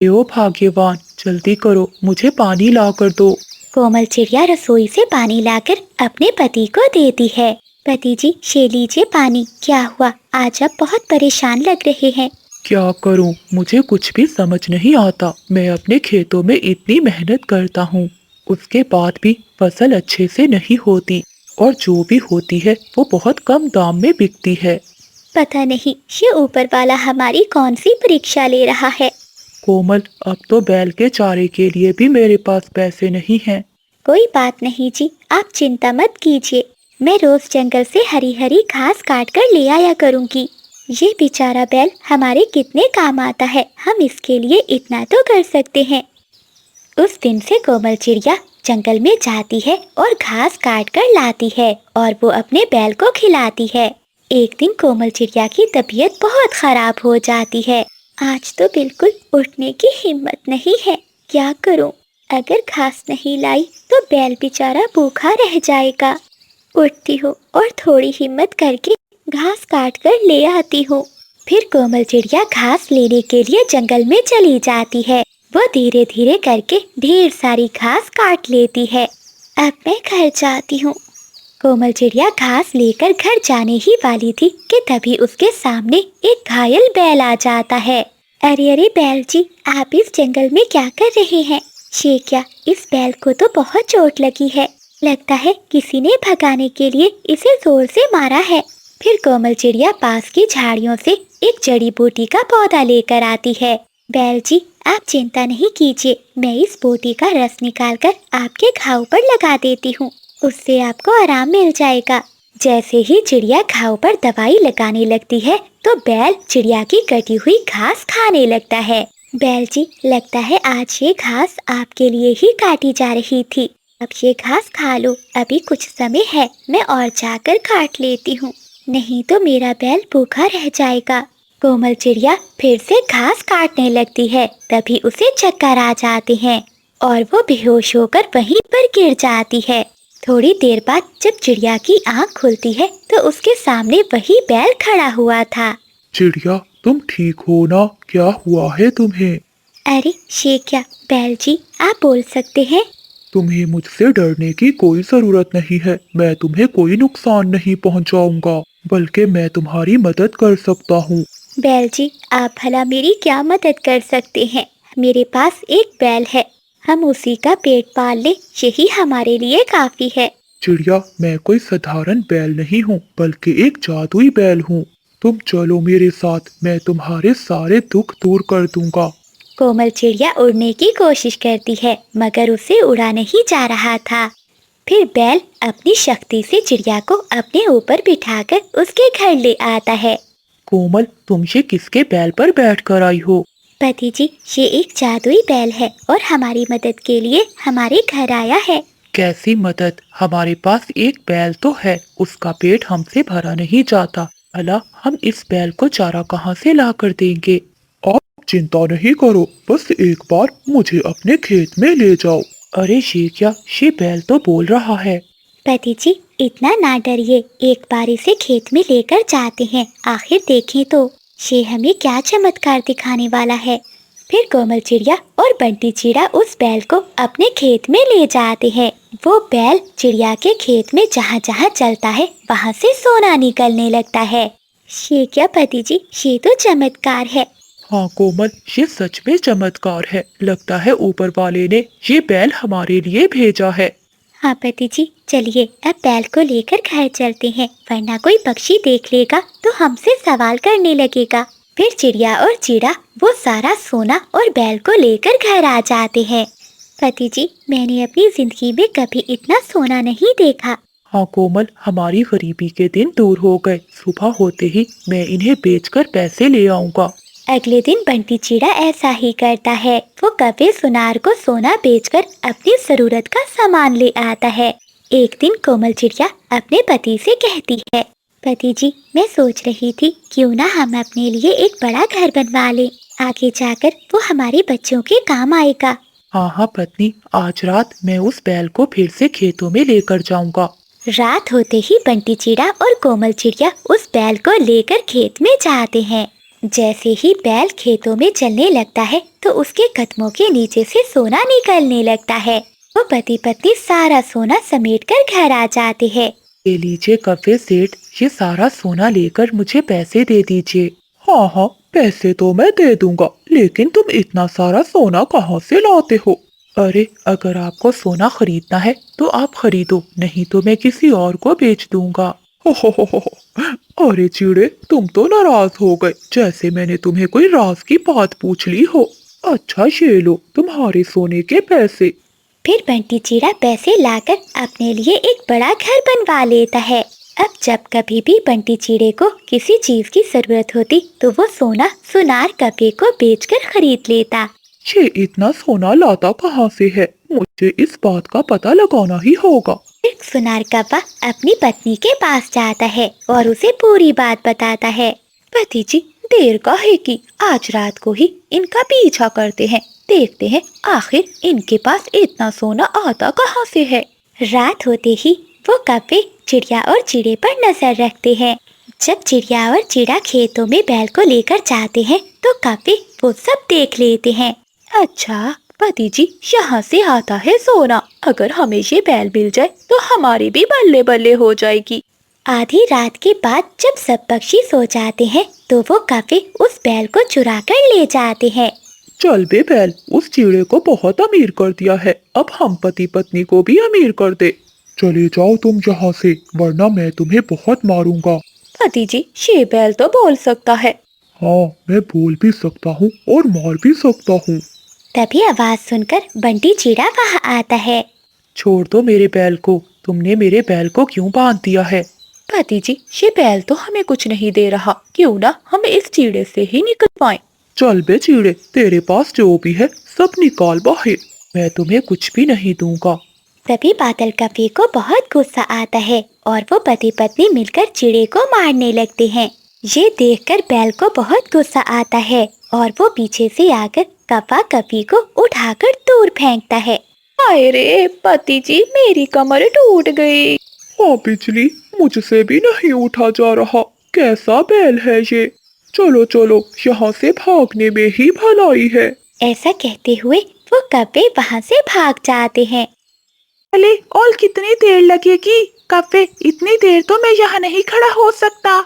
ओ भाग्यवान, जल्दी करो, मुझे पानी ला कर दो। कोमल चिड़िया रसोई से पानी लाकर अपने पति को देती है। पति जी, ये लीजिए पानी। क्या हुआ, आज आप बहुत परेशान लग रहे हैं। क्या करूं, मुझे कुछ भी समझ नहीं आता। मैं अपने खेतों में इतनी मेहनत करता हूं, उसके बाद भी फसल अच्छे से नहीं होती, और जो भी होती है वो बहुत कम दाम में बिकती है। पता नहीं ये ऊपर वाला हमारी कौन सी परीक्षा ले रहा है। कोमल, अब तो बैल के चारे के लिए भी मेरे पास पैसे नहीं हैं। कोई बात नहीं जी, आप चिंता मत कीजिए। मैं रोज जंगल से हरी हरी घास काट कर ले आया करूंगी। ये बेचारा बैल हमारे कितने काम आता है, हम इसके लिए इतना तो कर सकते हैं। उस दिन से कोमल चिड़िया जंगल में जाती है और घास काट कर लाती है और वो अपने बैल को खिलाती है। एक दिन कोमल चिड़िया की तबीयत बहुत खराब हो जाती है। आज तो बिल्कुल उठने की हिम्मत नहीं है। क्या करूं? अगर घास नहीं लाई तो बैल बेचारा भूखा रह जाएगा। उठती हूँ और थोड़ी हिम्मत करके घास काट कर ले आती हूँ। फिर कोमल चिड़िया घास लेने के लिए जंगल में चली जाती है। वो धीरे धीरे करके ढेर सारी घास काट लेती है। अब मैं घर जाती हूँ। कोमल चिड़िया घास लेकर घर जाने ही वाली थी कि तभी उसके सामने एक घायल बैल आ जाता है। अरे अरे बैल जी, आप इस जंगल में क्या कर रहे हैं? ये क्या, इस बैल को तो बहुत चोट लगी है। लगता है किसी ने भगाने के लिए इसे जोर से मारा है। फिर कोमल चिड़िया पास की झाड़ियों से एक जड़ी बूटी का पौधा लेकर आती है। बैल जी, आप चिंता नहीं कीजिए, मैं इस बूटी का रस निकालकर आपके घाव पर लगा देती हूँ, उससे आपको आराम मिल जाएगा। जैसे ही चिड़िया घाव पर दवाई लगाने लगती है तो बैल चिड़िया की कटी हुई घास खाने लगता है। बैल जी, लगता है आज ये घास आपके लिए ही काटी जा रही थी। अब ये घास खा लो, अभी कुछ समय है, मैं और जाकर काट लेती हूँ, नहीं तो मेरा बैल भूखा रह जाएगा। कोमल चिड़िया फिर से घास काटने लगती है। तभी उसे चक्कर आ जाते हैं और वो बेहोश होकर वहीं पर गिर जाती है। थोड़ी देर बाद जब चिड़िया की आंख खुलती है तो उसके सामने वही बैल खड़ा हुआ था। चिड़िया, तुम ठीक हो ना? क्या हुआ है तुम्हें? अरे ये क्या, बैल जी आप बोल सकते हैं। तुम्हें मुझसे डरने की कोई जरूरत नहीं है। मैं तुम्हें कोई नुकसान नहीं पहुंचाऊंगा, बल्कि मैं तुम्हारी मदद कर सकता हूँ। बैल जी, आप भला मेरी क्या मदद कर सकते हैं? मेरे पास एक बैल है, हम उसी का पेट पाल ले, यही हमारे लिए काफी है। चिड़िया, मैं कोई साधारण बैल नहीं हूँ, बल्कि एक जादुई बैल हूँ। तुम चलो मेरे साथ, मैं तुम्हारे सारे दुख दूर कर दूंगा। कोमल चिड़िया उड़ने की कोशिश करती है मगर उसे उड़ा नहीं जा रहा था। फिर बैल अपनी शक्ति से चिड़िया को अपने ऊपर बिठाकर उसके घर ले आता है। कोमल, तुम ये किसके बैल पर बैठ कर आई हो? पति जी, ये एक जादुई बैल है और हमारी मदद के लिए हमारे घर आया है। कैसी मदद? हमारे पास एक बैल तो है, उसका पेट हमसे भरा नहीं जाता। भला हम इस बैल को चारा कहाँ से ला कर देंगे? आप चिंता नहीं करो, बस एक बार मुझे अपने खेत में ले जाओ। अरे ये क्या, ये बैल तो बोल रहा है। पति जी, इतना ना डरिए, एक बार इसे खेत में लेकर जाते हैं, आखिर देखें तो ये हमें क्या चमत्कार दिखाने वाला है। फिर कोमल चिड़िया और बंटी चिड़ा उस बैल को अपने खेत में ले जाते हैं। वो बैल चिड़िया के खेत में जहाँ जहाँ चलता है वहाँ से सोना निकलने लगता है। ये क्या पति जी, ये तो चमत्कार है। हाँ कोमल, ये सच में चमत्कार है। लगता है ऊपर वाले ने ये बैल हमारे लिए भेजा है। हाँ पति जी, चलिए अब बैल को लेकर घर चलते हैं, वरना कोई पक्षी देख लेगा तो हमसे सवाल करने लगेगा। फिर चिड़िया और चिड़ा वो सारा सोना और बैल को लेकर घर आ जाते हैं। पति जी, मैंने अपनी जिंदगी में कभी इतना सोना नहीं देखा। हाँ कोमल, हमारी गरीबी के दिन दूर हो गए। सुबह होते ही मैं इन्हें बेचकर पैसे ले आऊंगा। अगले दिन बंटी चिड़ा ऐसा ही करता है। वो कभी सुनार को सोना बेचकर अपनी जरूरत का सामान ले आता है। एक दिन कोमल चिड़िया अपने पति से कहती है, पति जी, मैं सोच रही थी क्यों ना हम अपने लिए एक बड़ा घर बनवा लें, आगे जाकर वो हमारे बच्चों के काम आएगा। हाँ हाँ पत्नी, आज रात मैं उस बैल को फिर से खेतों में लेकर जाऊंगा। रात होते ही बंटी चिड़ा और कोमल चिड़िया उस बैल को लेकर खेत में जाते हैं। जैसे ही बैल खेतों में चलने लगता है तो उसके कदमों के नीचे से सोना निकलने लगता है। वो पति पत्नी सारा सोना समेटकर घर आ जाते हैं। ये लीजिए कफे सेठ, ये सारा सोना लेकर मुझे पैसे दे दीजिए। हाँ हाँ, पैसे तो मैं दे दूंगा, लेकिन तुम इतना सारा सोना कहाँ से लाते हो? अरे, अगर आपको सोना खरीदना है तो आप खरीदो, नहीं तो मैं किसी और को बेच दूंगा। हो। अरे चिड़े, तुम तो नाराज हो गए, जैसे मैंने तुम्हें कोई राज की बात पूछ ली हो। अच्छा, ये लो तुम्हारे सोने के पैसे। फिर बंटी चिड़ा पैसे लाकर अपने लिए एक बड़ा घर बनवा लेता है। अब जब कभी भी बंटी चिड़े को किसी चीज की जरूरत होती तो वो सोना सुनार कपे को बेचकर खरीद लेता। ये इतना सोना लाता कहाँ से है? मुझे इस बात का पता लगाना ही होगा। फिर सुनार कपा अपनी पत्नी के पास जाता है और उसे पूरी बात बताता है। पति जी, देर का है कि आज रात को ही इनका पीछा करते हैं, देखते हैं आखिर इनके पास इतना सोना आता कहाँ से है। रात होते ही वो कपे चिड़िया और चिड़े पर नजर रखते हैं। जब चिड़िया और चिड़ा खेतों में बैल को लेकर जाते हैं तो कपे वो सब देख लेते हैं। अच्छा पति जी, यहाँ से आता है सोना, अगर हमें ये बैल मिल जाए तो हमारी भी बल्ले बल्ले हो जाएगी। आधी रात के बाद जब सब पक्षी सो जाते हैं तो वो कपे उस बैल को चुरा कर ले जाते हैं। चल बे बैल, उस चिड़े को बहुत अमीर कर दिया है, अब हम पति पत्नी को भी अमीर कर दे। चले जाओ तुम यहाँ से, वरना मैं तुम्हें बहुत मारूंगा। पति जी, ये बैल तो बोल सकता है। हाँ, मैं बोल भी सकता हूँ और मार भी सकता हूँ। तभी आवाज सुनकर बंटी चिड़ा वहाँ आता है। छोड़ दो मेरे बैल को, तुमने मेरे बैल को क्यों बांध दिया है? पति जी, ये बैल तो हमें कुछ नहीं दे रहा, क्यों ना हम इस चिड़े से ही निकल पाए। चल बे चिड़े, तेरे पास जो भी है सब निकाल बाहर, मैं तुम्हें कुछ भी नहीं दूंगा। तभी बादल कपे को बहुत गुस्सा आता है और वो पति पत्नी मिलकर चिड़े को मारने लगते हैं। ये देखकर बैल को बहुत गुस्सा आता है और वो पीछे से आकर कपा कपी को उठाकर दूर फेंकता है। हाय रे पति जी, मेरी कमर टूट गई। हाँ बिजली, मुझसे भी नहीं उठा जा रहा, कैसा बैल है ये? चलो चलो, यहाँ से भागने में ही भलाई है। ऐसा कहते हुए वो कपे वहाँ से भाग जाते हैं। अरे, और कितनी देर लगेगी? कपे, इतनी देर तो मैं यहाँ नहीं खड़ा हो सकता।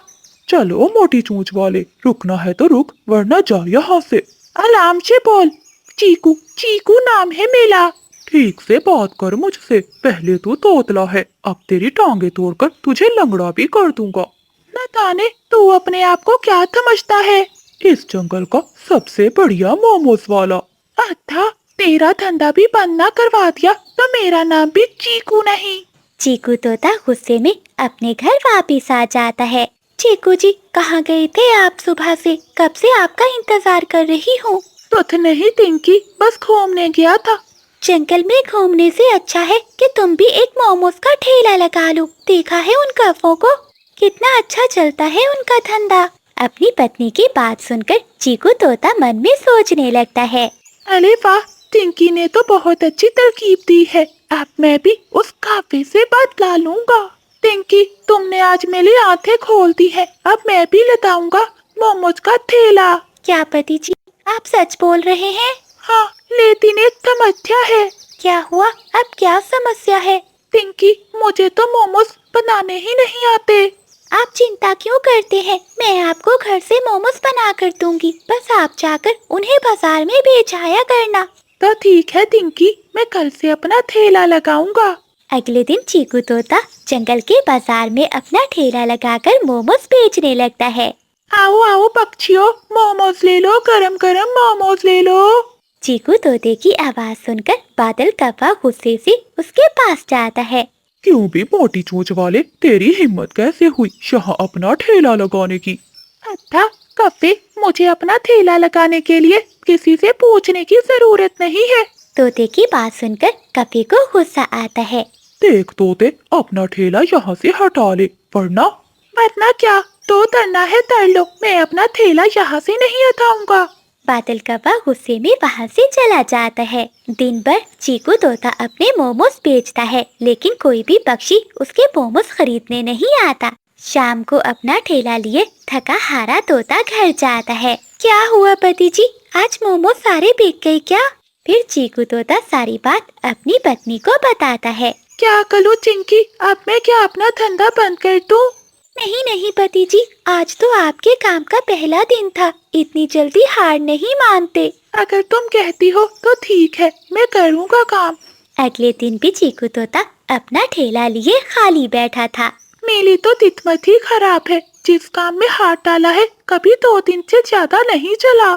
चलो मोटी चोंच वाले, रुकना है तो रुक, वरना जा यहाँ से। आराम से बोल, चीकू, चीकू नाम है मेरा। ठीक से बात कर मुझसे, पहले तू तोतला है, अब तेरी टांगे तोड़कर तुझे लंगड़ा भी कर दूंगा। न जाने तू अपने आप को क्या समझता है? इस जंगल का सबसे बढ़िया मोमोज वाला। अच्छा, तेरा धंधा भी बंद ना करवा दिया तो मेरा नाम भी चीकू नहीं। चीकू तोता गुस्से में अपने घर वापिस आ जाता है। चीकू जी, कहाँ गए थे आप सुबह से? कब से आपका इंतजार कर रही हूँ। तो नहीं टिंकी, बस घूमने गया था। जंगल में घूमने से अच्छा है कि तुम भी एक मोमोज का ठेला लगा लो। देखा है उन कफों को, कितना अच्छा चलता है उनका धंधा। अपनी पत्नी की बात सुनकर चीकू तोता मन में सोचने लगता है। अरे वाह, टिंकी ने तो बहुत अच्छी तरकीब दी है, अब मैं भी उस काफे से बदला लूंगा। टिंकी, तुमने आज मेरी आंखें खोल दी है, अब मैं भी लगाऊंगा मोमोज का ठेला। क्या पति जी, आप सच बोल रहे हैं? हाँ, लेकिन एक समस्या है। क्या हुआ? अब क्या समस्या है? टिंकी, मुझे तो मोमोज बनाने ही नहीं आते। आप चिंता क्यों करते हैं? मैं आपको घर से मोमोज बना कर दूंगी, बस आप जाकर उन्हें बाजार में बेचाया करना। तो ठीक है टिंकी, मैं कल से अपना ठेला लगाऊंगा। अगले दिन चीकू तोता जंगल के बाजार में अपना ठेला लगाकर मोमोज बेचने लगता है। आओ आओ पक्षियों, मोमोज ले लो, गरम गरम मोमोज ले लो। चीकू तोते की आवाज सुनकर बादल कपा गुस्से से उसके पास जाता है। क्यों भी मोटी चोंच वाले, तेरी हिम्मत कैसे हुई यहाँ अपना ठेला लगाने की? अच्छा कफे, मुझे अपना ठेला लगाने के लिए किसी से पूछने की जरूरत नहीं है। तोते की बात सुनकर कपे को गुस्सा आता है। देख तोते, अपना ठेला यहाँ से हटा ले, वरना क्या? तो तरना है तर लो, मैं अपना ठेला यहाँ से नहीं हटाऊंगा। बादल कपा गुस्से में वहाँ से चला जाता है। दिन भर चीकू तोता अपने मोमोज बेचता है, लेकिन कोई भी पक्षी उसके मोमोज खरीदने नहीं आता। शाम को अपना ठेला लिए थका हारा तोता घर जाता है। क्या हुआ पति जी, आज मोमो सारे बिक गए क्या? फिर चीकू तोता सारी बात अपनी पत्नी को बताता है। क्या करूं चिंकी, अब मैं क्या अपना धंधा बंद कर दूं? नहीं नहीं पति जी, आज तो आपके काम का पहला दिन था, इतनी जल्दी हार नहीं मानते। अगर तुम कहती हो तो ठीक है, मैं करूँगा काम। अगले दिन भी चीकू तोता अपना ठेला लिए खाली बैठा था। मेरी तो किस्मत ही खराब है, जिस काम में हाथ डाला है कभी 2 दिन से ज्यादा नहीं चला।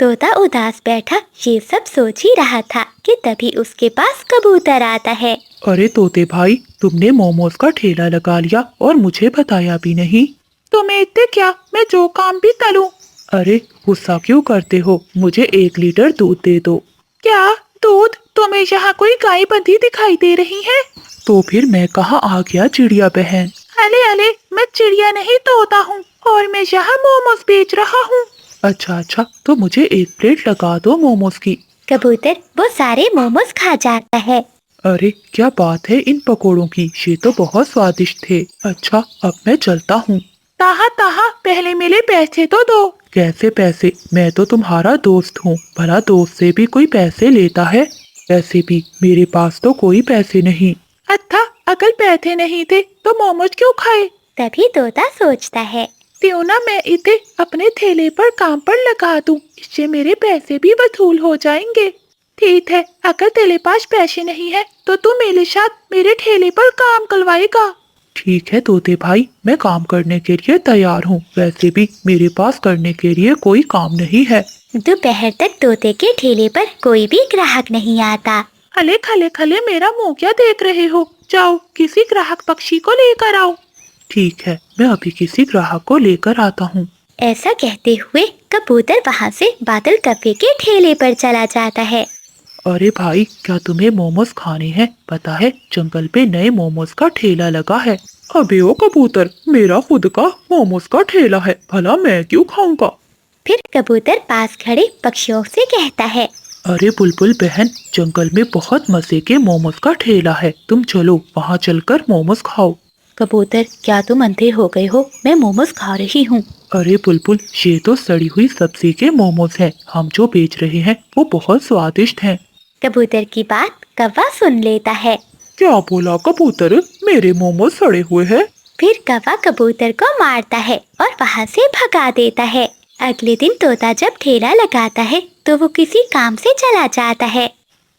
तोता उदास बैठा ये सब सोच ही रहा था कि तभी उसके पास कबूतर आता है। अरे तोते भाई, तुमने मोमोज का ठेला लगा लिया और मुझे बताया भी नहीं। तुम्हें इतने क्या, मैं जो काम भी करूं। अरे गुस्सा क्यों करते हो, मुझे 1 लीटर दूध दे दो। क्या दूध? तुम्हें यहाँ कोई गाय बंधी दिखाई दे रही है? तो फिर मैं कहाँ आ गया चिड़िया बहन। अले अले, मैं चिड़िया नहीं तोता हूँ और मैं यहाँ मोमोज बेच रहा हूँ। अच्छा अच्छा, तो मुझे 1 प्लेट लगा दो मोमोज की। कबूतर वो सारे मोमोज खा जाता है। अरे क्या बात है इन पकोड़ों की, ये तो बहुत स्वादिष्ट थे। अच्छा अब मैं चलता हूँ। ताहा ताहा, पहले मेरे पैसे तो दो। कैसे पैसे? मैं तो तुम्हारा दोस्त हूँ, भला दोस्त से भी कोई पैसे लेता है? वैसे भी मेरे पास तो कोई पैसे नहीं। अच्छा, अगर पैसे नहीं थे तो मोमोज क्यों खाए? तभी तोता सोचता है, क्यों ना मैं इसे अपने ठेले पर काम पर लगा दूं, इससे मेरे पैसे भी वसूल हो जाएंगे। ठीक है, अगर तेरे पास पैसे नहीं है तो तू मेरे साथ मेरे ठेले पर काम करवाएगा। ठीक है तोते भाई, मैं काम करने के लिए तैयार हूँ। वैसे भी मेरे पास करने के लिए कोई काम नहीं है। दोपहर तक तोते के ठेले पर कोई भी ग्राहक नहीं आता। खले खले खले, मेरा मुंह क्या देख रहे हो? जाओ किसी ग्राहक पक्षी को लेकर आओ। ठीक है, मैं अभी किसी ग्राहक को लेकर आता हूँ। ऐसा कहते हुए कबूतर वहाँ से बादल कप्पे के ठेले पर चला जाता है। अरे भाई, क्या तुम्हें मोमोज खाने हैं? पता है जंगल पे नए मोमोज का ठेला लगा है। अबे ओ कबूतर, मेरा खुद का मोमोज का ठेला है, भला मैं क्यों खाऊंगा? फिर कबूतर पास खड़े पक्षियों से कहता है, अरे बुलबुल बहन, जंगल में बहुत मजे के मोमोज का ठेला है, तुम चलो वहाँ चलकर मोमोज खाओ। कबूतर, क्या तुम अंधे हो गए हो? मैं मोमोज खा रही हूँ। अरे बुलबुल, ये तो सड़ी हुई सब्जी के मोमोज हैं, हम जो बेच रहे हैं वो बहुत स्वादिष्ट हैं। कबूतर की बात कौवा सुन लेता है। क्या बोला कबूतर? मेरे मोमोज सड़े हुए हैं? फिर कौवा कबूतर को मारता है और वहाँ से भगा देता है। अगले दिन तोता जब ठेला लगाता है तो वो किसी काम से चला जाता है।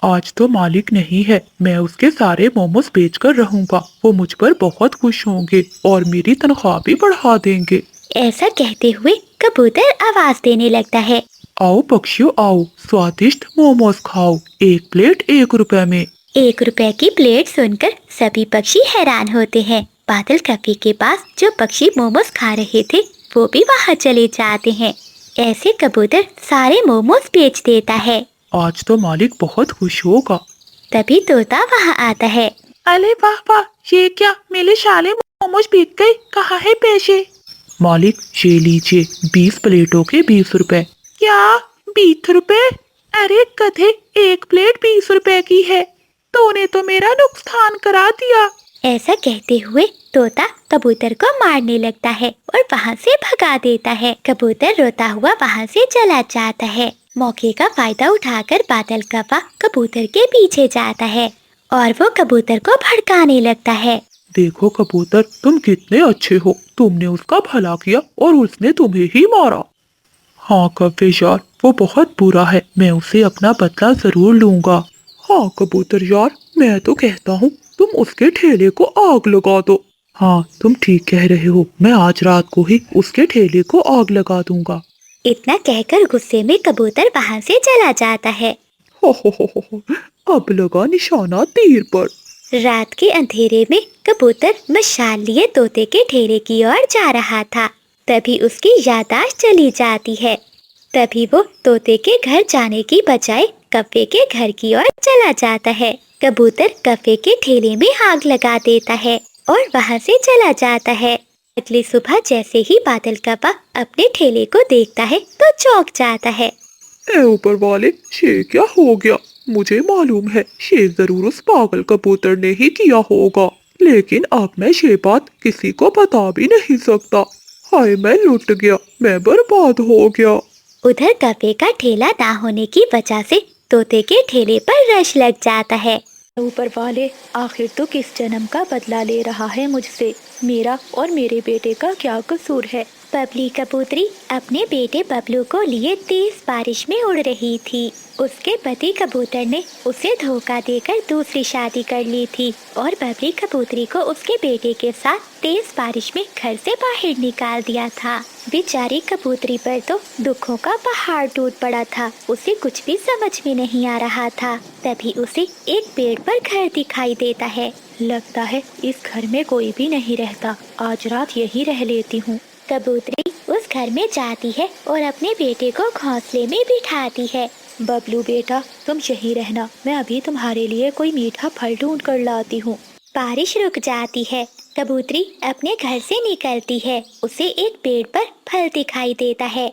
आज तो मालिक नहीं है, मैं उसके सारे मोमोज बेच कर रहूंगा। वो मुझ पर बहुत खुश होंगे और मेरी तनख्वाह भी बढ़ा देंगे। ऐसा कहते हुए कबूतर आवाज देने लगता है, आओ पक्षियों आओ, स्वादिष्ट मोमोज खाओ, 1 प्लेट 1 रुपए में। 1 रुपए की प्लेट सुनकर सभी पक्षी हैरान होते हैं। बादल कप्पे के पास जो पक्षी मोमोज खा रहे थे वो भी वहाँ चले जाते हैं। ऐसे कबूतर सारे मोमोज बेच देता है। आज तो मालिक बहुत खुश होगा। तभी तोता वहाँ आता है। अरे वाह वाह, ये क्या, मेरे सारे मोमोज बिक गए, कहाँ है पैसे? मालिक ये लीजिए, 20 प्लेटों के 20 रुपए। क्या 20 रुपए? अरे गधे, 1 प्लेट 20 रुपए की है, तूने तो मेरा नुकसान करा दिया। ऐसा कहते हुए तोता कबूतर को मारने लगता है और वहाँ से भगा देता है। कबूतर रोता हुआ वहाँ से चला जाता है। मौके का फायदा उठाकर बादल कौवा कबूतर के पीछे जाता है और वो कबूतर को भड़काने लगता है। देखो कबूतर, तुम कितने अच्छे हो, तुमने उसका भला किया और उसने तुम्हें ही मारा। हाँ कव्वे यार, वो बहुत बुरा है, मैं उसे अपना बदला जरूर लूंगा। हाँ कबूतर यार, मैं तो कहता हूँ तुम उसके ठेले को आग लगा दो। हाँ तुम ठीक कह रहे हो, मैं आज रात को ही उसके ठेले को आग लगा दूंगा। इतना कहकर गुस्से में कबूतर वहाँ से चला जाता है। हो, अब लगा निशाना तीर पर। रात के अंधेरे में कबूतर मशाल लिए तोते के ठेले की ओर जा रहा था। तभी उसकी याददाश्त चली जाती है। तभी वो तोते के घर जाने की बजाय कौवे के घर की ओर चला जाता है। कबूतर कौवे के ठेले में आग लगा देता है और वहाँ से चला जाता है। अगली सुबह जैसे ही बादल कौवा अपने ठेले को देखता है तो चौंक जाता है। ए ऊपर वाले, ये क्या हो गया? मुझे मालूम है ये जरूर उस पागल कबूतर ने ही किया होगा। लेकिन अब मैं ये बात किसी को बता भी नहीं सकता। हाय मैं लुट गया, मैं बर्बाद हो गया। उधर कपे का ठेला ना होने की वजह से तोते के ठेले पर रश लग जाता है। ऊपर वाले, आखिर तो किस जन्म का बदला ले रहा है मुझसे? मेरा और मेरे बेटे का क्या कसूर है? बबली कबूतरी अपने बेटे बबलू को लिए तेज बारिश में उड़ रही थी। उसके पति कबूतर ने उसे धोखा देकर दूसरी शादी कर ली थी और बबली कबूतरी को उसके बेटे के साथ तेज बारिश में घर से बाहर निकाल दिया था। बेचारी कबूतरी पर तो दुखों का पहाड़ टूट पड़ा था। उसे कुछ भी समझ में नहीं आ रहा था। तभी उसे एक पेड़ पर घर दिखाई देता है। लगता है इस घर में कोई भी नहीं रहता, आज रात यहीं रह लेती हूँ। कबूतरी उस घर में जाती है और अपने बेटे को घोंसले में बिठाती है। बबलू बेटा, तुम यहीं रहना, मैं अभी तुम्हारे लिए कोई मीठा फल ढूंढ कर लाती हूँ। बारिश रुक जाती है। कबूतरी अपने घर से निकलती है। उसे एक पेड़ पर फल दिखाई देता है।